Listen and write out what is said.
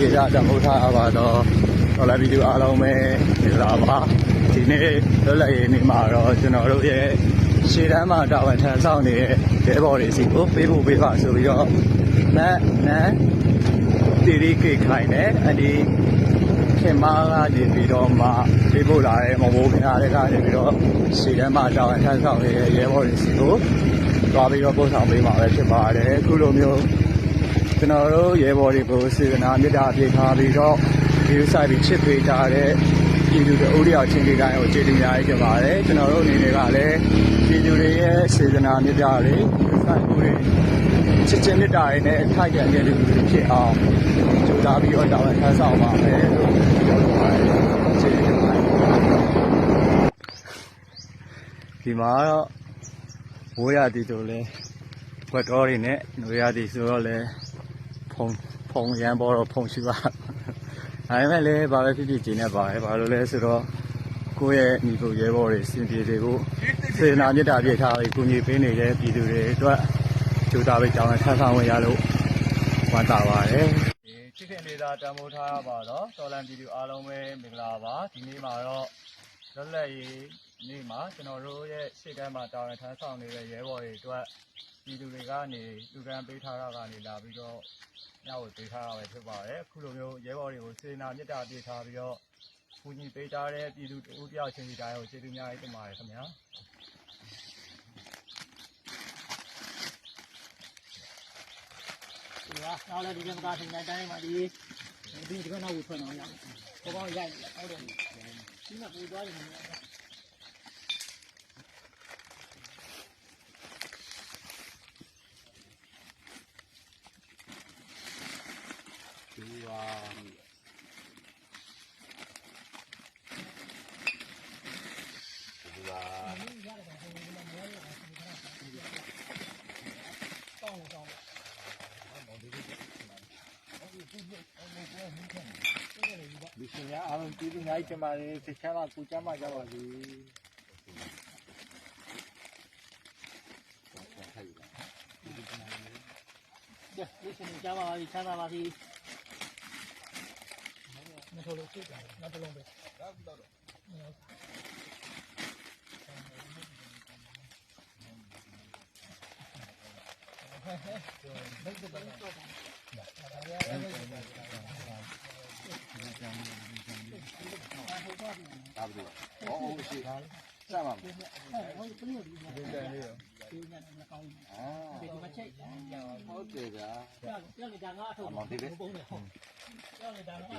ကေရတမိုးထားပါတော့တော်လာဗီဒီယိုအားလုံးပဲလာပါဒီနေ့လွတ်လပ်ရေးနေ့မှာတော့ကျွန်တော်တို့ရဲ့ရှေ့တန်းမှာတာဝန်ထမ်းဆောင်နေတဲ့ရဲဘော်တွေစီကိုပေးဖို့ပေးပါဆိုပြီးတော့နန်းတီရီကေခိုင်နဲ့အဒီခင်မားကနေပြီးတော့မှပေးဖို့လာတဲ့မမိုးခင်အားတွေကနေပြီးတော့ရှေ့တန်းမှာတာဝန်ထမ်းဆောင်နေတဲ့ရဲဘော်တွေစီကိုသွားပြီးတော့ပို့ဆောင်ပေးမှာပဲဖြစ်ပါတယ်အခုလိုမျိုးကျွန်တော်တို့ရဲဘော်တွေကိုစေတနာမေတ္တာပြေထားပြီးတော့ဒီလိုဆိုင်ပြီးချစ်ပေးကြတဲ့ပြည်သူတို့အုပ်ရချင်းတွေတိုင်းကိုကျေးဇူးများကြီးတင်ပါတယ်ကျွန်တော်တို့အနေနဲ့ကလည်းပြည်သူတွေရဲ့စေတနာမေတ္တာတွေဆိုင်မှုတွေချစ်ချင်းမေတ္တာတွေနဲ့ထိုက်တန်တဲ့လူတွေဖြစ်အောင်ကြိုးစားပြီးတော့တာဝန်ထမ်းဆောင်ပါမယ်လို့ပြောလိုပါတယ်ကျေးဇူးတင်ပါတယ်ဒီမှာတော့ဝိုးရသည်တို့လည်းဘွက်တော်တွေနဲ့ຫນွေရသည်ဆိုတော့လည်းဖုံရမ်းပေါ်တော့ဖုံရှိပါဒါပေမဲ့လည်းဘာပဲဖြစ်ဖြစ်ကျင်းနေပါတယ်ဘာလို့လဲဆိုတော့ကိုယ့်ရဲ့ညီကိုရဲဘော်တွေစင်ပြေတွေဖို့စေနာမြတ်တာပြည့်ထားပြီးကုညီပေးနေတဲ့ပြည်သူတွေအတွက်ကြိုးစားပြီးကြောင်းထမ်းဆောင်ဝင်ရလို့ဝမ်းသာပါတယ်ချစ်ခင်လေးသာတံမိုးထားပါတော့တော်လန်ပြည်သူအားလုံးပဲမင်္ဂလာပါဒီနေ့မှာတော့လွတ်လပ်ရေးနေ့မှာကျွန်တော်တို့ရဲ့ရှေ့တန်းမှာတာဝန်ထမ်းဆောင်နေတဲ့ရဲဘော်တွေအတွက်ပြည်သူတွေကနေလူကမ်းပေးထားတာကနေလာပြီးတော့ညကိုပေးထားတာပဲဖြစ်ပါတယ်အခုလိုမျိုးရဲဘော်တွေကိုစေနာမြတ်တာပေးထားပြီးတော့ကူညီပေးကြတဲ့ပြည်သူတို့တယောက်ချင်းစီတိုင်းကိုကျေးဇူးများကြီးတင်ပါတယ်ခင်ဗျာဒီကနောက်လည်းဒီကမသားထိုင်တိုင်းမှာဒီကနောက်ကိုထွက်အောင်ရအောင်ဘောပေါင်းရိုက်နေတယ်ဟုတ်တယ်ဒီမှာပူသွားတယ်ဒီပါဒီရှင်ရအောင်ဒီဒီနိုင်ချင်ပါလေစိတ်ချမ်းသာကိုချမ်းသာကြပါစေဒီရှင်ချမ်းသာပါစေချမ်းသာပါစေမထိုးလို့စိတ်တယ်နောက်တစ်လုံးပဲဟုတ်တယ်ဗျာ